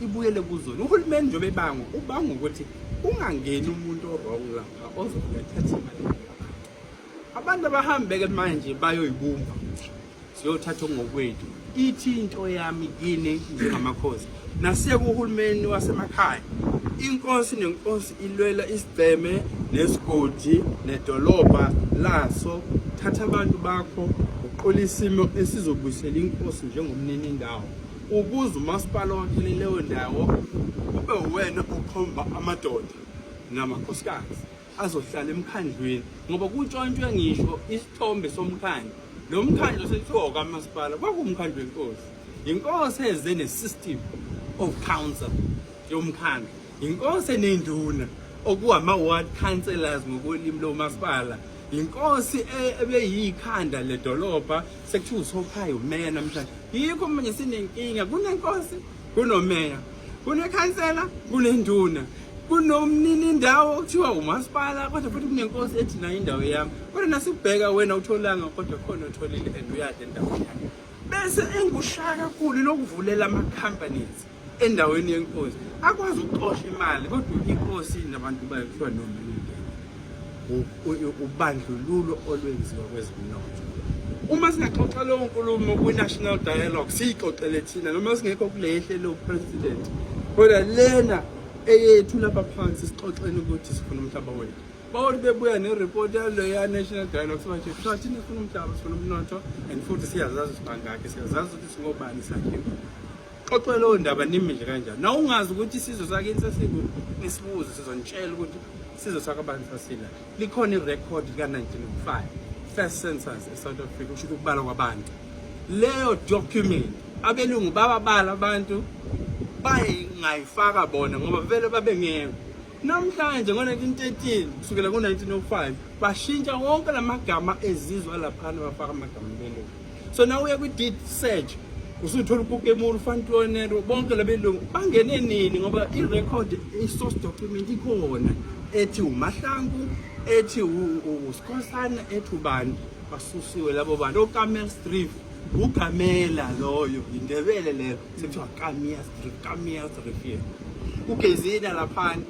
Speaker 3: ibuyele kuzona uhulumeni nje ubanga ukuthi ungangeni umuntu orong lapha ozokuthatha imali abantu abahambe ke manje bayoyibumba siyothatha ngokwethu ithi into yami kini njengamakhosi nasiye kuhulumeni wasemakhaya inkosi nenkosi ilwela isibheme nesigodi nedolobha laso thatha abantu bakho uqola isimo esizobuyisela inkosi njengomnini indawo ubuza umasipala wakhe leyo ndawo kube wena ukhomba amadoda namakhosikazi azohlala emkhandlweni ngoba kutshontshwe ngisho isithombe somkhandlu lo mkhandlu sethiwa kamasipala kwakumkhandlu wenkosi inkosi eze nesystem of council yomkhandlu inkosi enenduna okuwama ward councillors ngokolimi lomasipala inkosi ebeyikhanda ledolobha sekuthiwa usophayo umeya namhlanje yikho manje sinenkinga kunenkosi kunomeya kunekhansela kunenduna kunomnini indawo kuthiwa umasipala kodwa futhi kunenkosi ethi nayo indawo yami kodwa nasibheka wena utholanga kodwa khona utholile and uyade endaweni yakhe bese engushaya kakhulu lokuvulela ama-companies endaweni yenkosi akwazi ukuxosha imali kodwa inkosi nabantu bayo kuthiwa noma ubandlululo olwenziwa kwezomnotho. Uma singaxoxa leyo nkulumo kwi-national dialogue siyixoxele thina noma singekho kulehle lo president kodwa lena eyethu lapha phansi sixoxeni ukuthi sifuna umhlaba wethu. Bawuthi bebuya nereport yaleya national dialogue sibathi thina sifuna umhlaba sifuna umnotho and futhi siyazazi sibangakhe siyazazi ukuthi singobani sakhiwe. Xoxe leyo ndaba nimi nje kanjani. Na ungazi ukuthi isizwe sakini sesibuzo sizonitshela ukuthi isizwe sakabantu sasila. Likhona irecord ka-1905 first census eSouth Africa usho ukubalwa kwabantu. Leyo document abelungu bababala abantu bayingayifaka bona ngoba vele babengeko. Namhlanje ngo-1913 kusukela ku-1905 bashintsha wonke lamagama ezizwa laphana bafaka amagama abelungu. So now uya kwi-deed search usuthola uPokemon uFantonero bonke labelungu bangene nini ngoba i-record i-source document ikhona ethi uMahlangu ethi uSkhosana ethi ubani basusiwe labo bantu oKamel Street uGamela loyo indebele leyo sekuthiwa Kamel Street uGezina laphana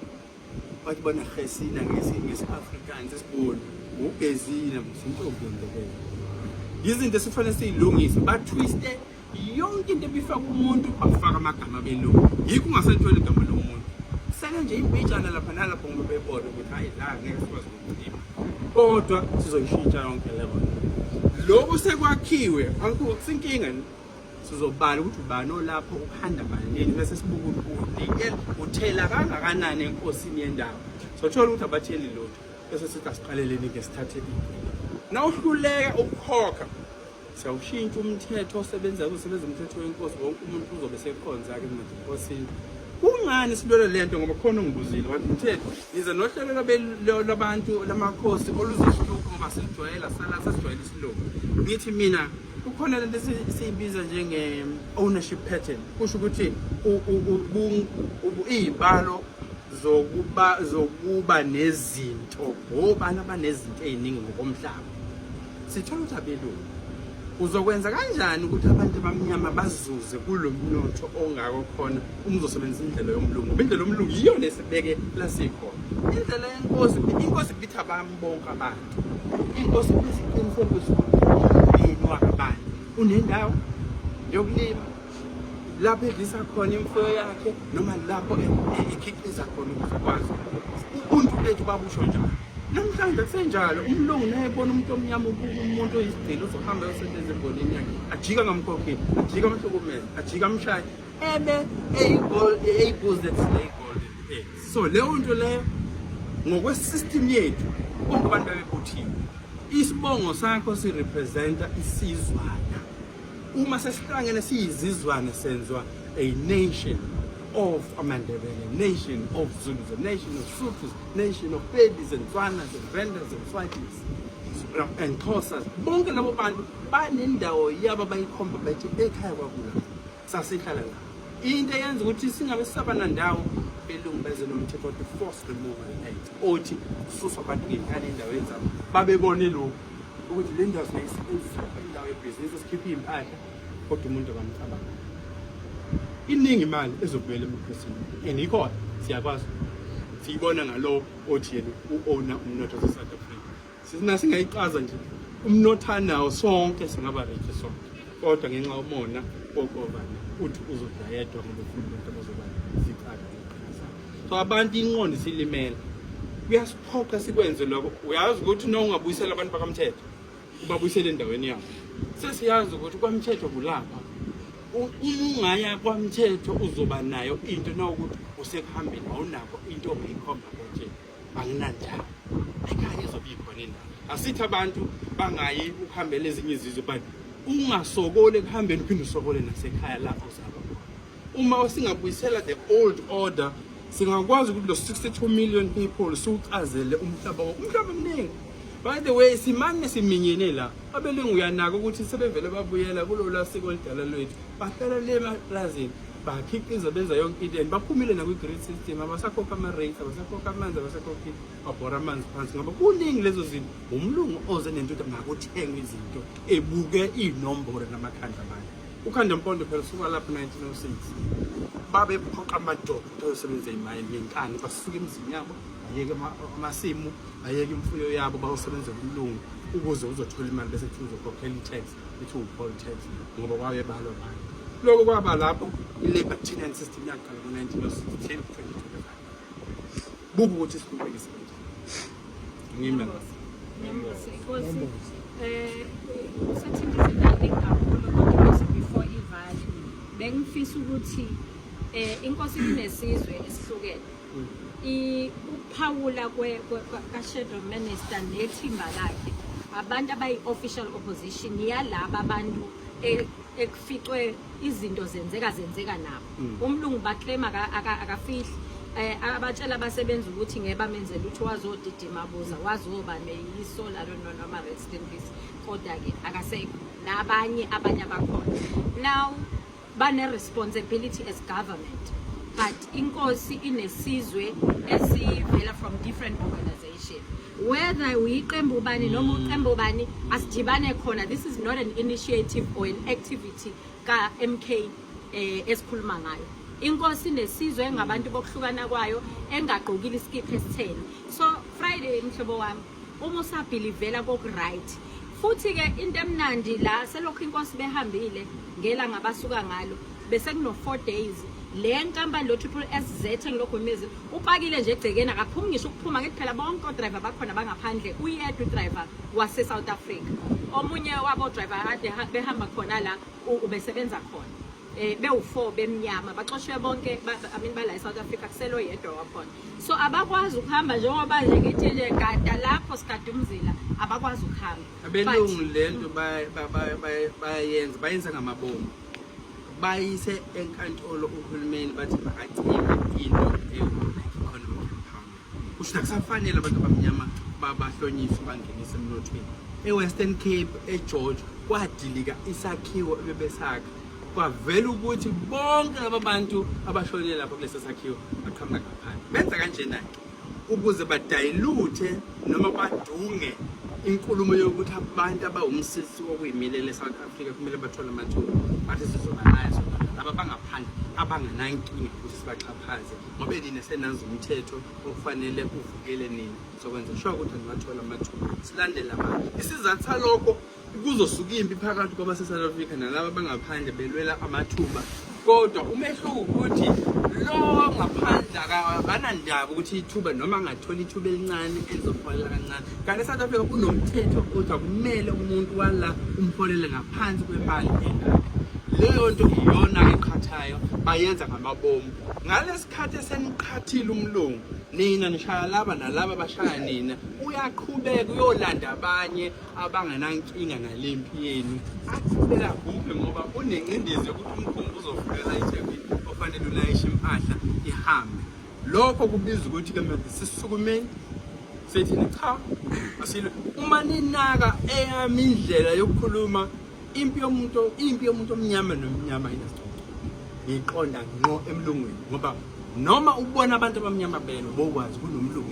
Speaker 3: bathi bona Gesina ngesi-Afrikaans esiboni uGezina msintombi ndebele. Izinto esifanele siyilungise batwiste yonke into ebifaka umuntu bafaka amagama abelungu yikho ungasethola igama lomuntu sele nje imbijana lapha nalapho ngoba bebona ukuthi hayi la ngeke sikwazi ukulima kodwa sizoyishintsha yonke level lokho sekwakhiwe akusinkinga sizobala ukuthi ubani olapho uhanda malini bese sibuka ukuthi uthela kangakanani enkosini yendawo sothola ukuthi abatheli lotho bese sithi asiqaleleni ke sithathe na uhluleka ukukhokha siyawushintsha umthetho osebenza umthetho wenkosi wonke umuntu uzobe sekhonza ke enkosini. Kungani silole lento ngoba khona ngibuzile wathi umthetho nize nohlelo labantu lamakhosi oluzihluka ngoba sijwayela sasijwayela isilungu. Ngithi mina kukhona lento siyibiza njenge ownership pattern kusho ukuthi izibalo zokuba nezinto ngobani abanezinto eziningi ngokomhlaba sithola ukuthi abelungu uzokwenza kanjani ukuthi abantu abamnyama bazuze kulomnotho ongako khona umzosebenzisa indlela yomlungu. Indlela yomlungu iyona esibeke la sikhona. Indlela yenkosi inkosi bithi abambonke abantu. Inkosi isiqiniseko sokuthi abantu unendawo yokulima lapho edlisa khona imfuyo yakhe noma lapho ekhiqiza khona ukwazi ubuntu bethu babusho njalo. Namhlanje kusenjalo umlungu naye ebona umuntu omnyama umuntu oyisidilo uzohamba yosebenza embonini yakhe ajika ngamkhokheli ajika amhlokomeza ajika amshaye able that slay golden. So leyo nto leyo ngokwesystem yethu bonke abantu babekuthiwe isibongo sakho sirepresenta isizwana. Uma sesihlangene siyizizwana senzwa a nation of Amandebele, nation of Zulus, a nation of Sotho, nation of Pedis and Tswanas and Vendas and Swatis and Xhosas. Bonke labo bantu banendawo yabo bayikhomba bathi ekhaya kwakula sasihlala la. Into eyenza ukuthi singabe sisabana ndawo belungu beze nomthetho othi forced removal act othi susa abantu ngekhaya endaweni zabo babebone lokho ukuthi le ndawo siyisebenzisa indawo yebhizinisi sikhiphe impahla kodwa umuntu akamcabanga. Iningi imali ezobuyela emkhosini enikhona siyakwazi siyibona ngalo othi yena u-owner umnotho wase South Africa. Sina singayiqhaza nje umnotho nawo sonke singaba rich sonke kodwa ngenxa yomona okovana uthi uzodayedwa ngoba ufuna abantu abazoba zicaka. So abantu inqondo silimela kuyasiphoqa sikwenze lokho. Uyazi ukuthi no ungabuyisela abantu bakamthetho ubabuyisele endaweni yabo. Sesiyazi ukuthi kwamthetho kulapha ungaya kwamthetho uzoba nayo into nawukuthi usekuhambeni awunakho into oyikhomba nje anginanjalo ekhaya izobe ikhona indawo. Asithi abantu bangayi ukuhambela ezinye izizwe but ungasokole ekuhambeni uphinde usokole nasekhaya lapho usaba. Uma singabuyisela the old order singakwazi ukuthi lo 62 million people siuchazele umhlaba omningi. By the way simane siminyene la abelungu uyanaka ukuthi sebevele babuyela kulolu lasiko lidala lwethu bahlala le maplazini bakhiqiza benza yonke into and baphumile nakwi-grid system abasakhokha ama-rates abasakhokha amanzi abasakhokhi babhora amanzi phansi ngoba kuningi lezo zinto umlungu oze nento ukuthi makuthengwe izinto ebuke iy'nombolo namakhanda abantu ukhanda mpondo phela suka lapho 1906 babephoqa amadoda ukuthi ayosebenzisa imayini ngenkani basuke emizini yabo bayeke amasimu bayeke imfuyo yabo bayosebenzela umlungu ukuze uzothola imali bese kuthi uzokhokhela i-tax bethi upoll tax ngoba kwaye balwa abantu lokho kwaba lapho i-labour tenant system yaqala ngo-1910 bubu ukuthi siqhubekise ngimba
Speaker 1: before ivali bengifisa ukuthi inkosi inesizwe esihlukene ukuphawula ka-shadow minister nethimba lakhe abantu abayi-official opposition yalaba abantu ekuficwe izinto zenzeka nabo umlungu baclaima akafihli abatshela abasebenzi ukuthi ngeke bamenzele ukuthi wazodidima abuza wazoba neyisola noma rest in peace kodwa-ke akasekho nabanye abakhona now bane-responsibility as government but inkosi inesizwe esivela from different organization whether uyiqembu bani noma uqembu bani asidibane khona this is not an initiative or an activity ka-MK esikhuluma ngayo inkosi nesizwe ngabantu bokuhlukana kwayo engagqokile isikipho esitheni so Friday mhlobo wami uma usabhilivela koku-right futhi-ke into emnandi la selokhu inkosi behambile ngelanga basuka ngalo bese kuno 4 days le nkampani lo Triple SZ engilokho imizi upakile nje egcekeni akaphumi ngisho ukuphuma ngithi phela bonke odriver bakhona bangaphandle uyedwa udriver wase South Africa omunye wabo driver ade behamba khona la ubesebenza khona bewu4 bemnyama baxoshwe bonke bala eSouth Africa kuselo yedwa wakhona so abakwazi ukuhamba njengoba nje ngithi nje gada lapho sigada umzila abakwazi ukuhamba
Speaker 3: abelungu lento bayenza ngamabomu bayise enkantolo uhulumeni bathi bacime into economic empowerment kusho akusafanele abantu abamnyama bahlonyiswe bangenise emnothweni eWestern Cape eGeorge kwadilika isakhiwo ebebesakha kwavela ukuthi bonke abantu abashonele lapho kulesi sakhiwo baqhamuka ngaphandle benza kanjena ukuze badilute noma badunge inkulumo yokuthi abantu abawumsisi wokuyimilela eSouth Africa kumele bathole amathuba bathi sizobanayo laba bangaphandle abanganankinga ukuthi sibaxhaphaze ngoba nina senazi umthetho ofanele uvukele nina sokwenza sure ukuthi nibathola amathuba silandela abantu isizathu salokho kuzosuka impi phakathi kwabase-South Africa nalaba bangaphandle belwela amathuba kodwa umehluko ukuthi lo ngaphandle akanandaba ukuthi ithuba noma angathola ithuba elincane elizoholela kancane kanti eSouth Africa kunomthetho ukuthi kumele umuntu wala umholele ngaphansi kwemali leyo nto iyona eqhathayo bayenza ngamabomu ngalesikhathi eseniqhathile umlungu nina nishaya laba nalaba bashaya nina uyaqhubeka uyolanda abanye abangenankinga ngalempi yenu aqhubeka kuphe ngoba unengcindezi yokuthi umkhumbi uzofika eThekwini ofanele ulayishe impahla ihambe lokho kubiza ukuthi ke manje sisukumeni sethi cha asile uma ninaka eyami indlela yokukhuluma impi yomuntu omnyama nomnyama inasiqoqo ngiqonda ngqo emlungwini ngoba noma ubona abantu abamnyama belo bokwazi kunomlungu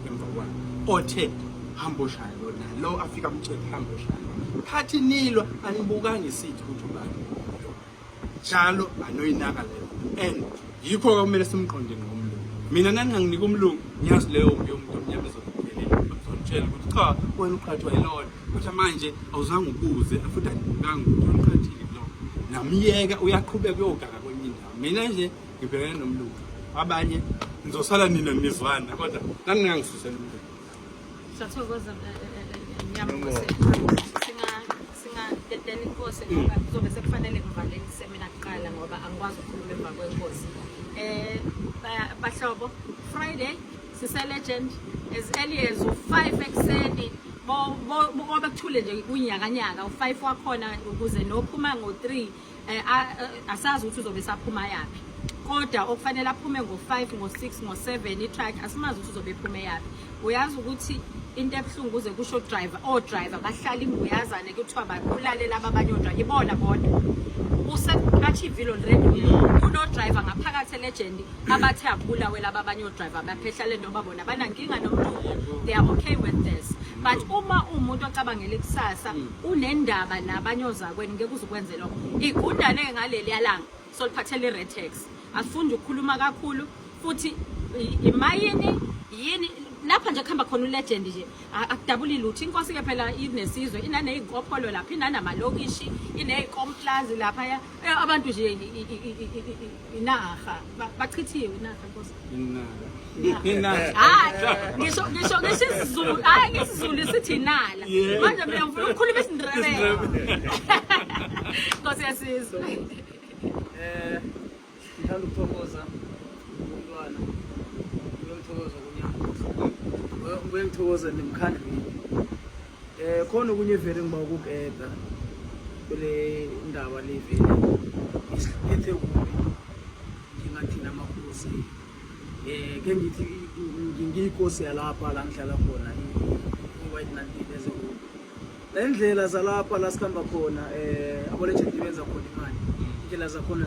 Speaker 3: emva kwabo othe hamba oshaya lona lo afika umthetho hamba oshaya khathi nilwa anibukanga isithi ukuthi ubani njalo anoyinaka leyo and yikho kumele simqonde ngomlungu mina nanginganika umlungu ngiyazi leyo umuntu omnyama ezokuphelela bazotshela ukuthi cha wena uqhathwa yilona kodwa manje awuzange ubuze futhi anibukanga ukuthi uqhathile lo namiyeka uyaqhubeka uyogaga kwenye indawo mina nje ngibhekene nomlungu abanye ngizosala nina nizwana kodwa nangingangisusela umlungu
Speaker 1: siyathokoza nyama singadedela inkosi ngoba kuzobe sekufanele kuvalele isemina kuqala ngoba angikwazi ukukhuluma emva kwenkosi bahlobo Friday sise-legend as early as 5 ekuseni bobe kuthule nje kunyakanyaka u5 wakhona ukuze nophuma ngo3 asazi ukuthi uzobe saphuma yaphi kodwa okufanele aphume ngo5 ngo6 ngo7 itrack asimazi ukuthi uzobe ephume yapi uyazi ukuthi into ebuhlungu uze kusho driver bahlala inguyazane kuthiwa babulalela abanye odriver ibona bodwa use-achieve already kuno driver ngaphakathi legend abathe akubulawe laba abanye odriver baphehla lento babona banankinga nomuntu they are okay with this but uma umuntu ocabangela ikusasa unendaba nabanye ozakweni ngeke uzukwenze lokho igundane ngaleli yalanga soliphathele iretex afunde ukukhuluma kakhulu futhi imayini yini lapha nje khamba khona ulegend nje akudabuli lutho inkosi ke phela inesizwe inaneyinkopholo lapha inanamalokishi ineyinkomplazi lapha abantu nje inaha bachithiwe inaha nkosi ngisho ngesizulu ngesizulu sithi inala manje mina ngifuna ukukhuluma isindebele nkosi yasizwe
Speaker 2: ngithanda ukuthokoza umntwana ngiyomthokoza ngiyomthokoza nemkhandlwini khona okunye vele ngiba ukukeda kule ndaba le vele isiphethe kubi ngingathina amakhosi ke ngithi ngiyinkosi yalapha la ngihlala khona i-White Nantini eZulu le ndlela zalapha la sikhamba khona abolegend benza khona imali indlela zakhona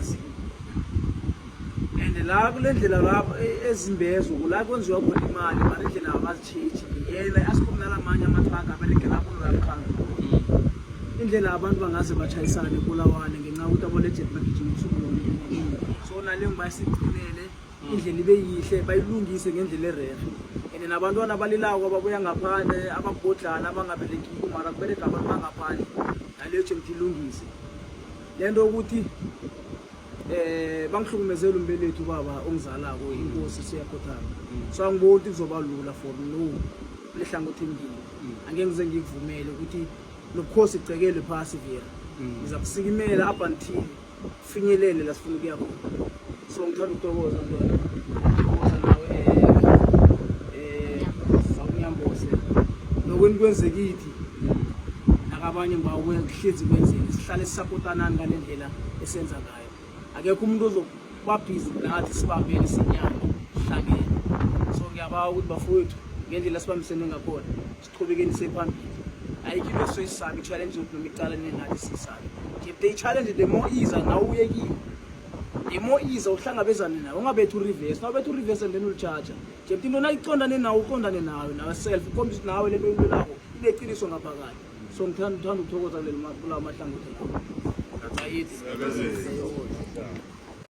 Speaker 2: and la kule ndlela lapha ezimbezo kula kwenziwa khona imali manje indlela abazitsheji yena asikhumela amanye amathanga abeleke lapho lapha indlela abantu bangaze bachayisane kulawane ngenxa ukuthi abolegend bagijima usuku lonke so nale ngibayisigcinele indlela ibe yihle bayilungise ngendlela erehe and nabantwana balilako ababuya ngaphandle ababhodlana abangabelekiki mara kubereka abantu bangaphandle naleyo nje ngilungise lento ukuthi bangihlukumezela umbelethu baba ongizalako inkosi siyakhothana so angiboni ukuthi kuzoba lula for no lehlangothi ngini angeke ngize ngikuvumele ukuthi nobukhosi icekele phasi vela ngiza kusikimela up until finyelele la sifuna ukuya khona so ngithanda ukuthokoza ntwana ukuthokoza nawe sawunyambose nokweni kwenzekithi nakabanye ngibawuhlezi kwenzeni sihlale sisapotana ngale ndlela esenza ngayo akekho umuntu ozokuba busy nathi sibambele sinyama hlangene so ngiyabawa ukuthi bafowethu ngendlela sibambisene ngakhona siqhubekeni sephambili ayikho into soyisabi challenge noma icalane nathi sisabi the challenge the more easier nawe uyekile the more easier uhlangabezana nawe ungabethi ureverse nawubethi ureverse and then ulicharger nje into nayiqondane nawe uqondane nawe self ukhombisa nawe lento into lakho ileqiniso ngaphakathi so ngithanda ukuthokoza kuleli mahlangothi lapho that's it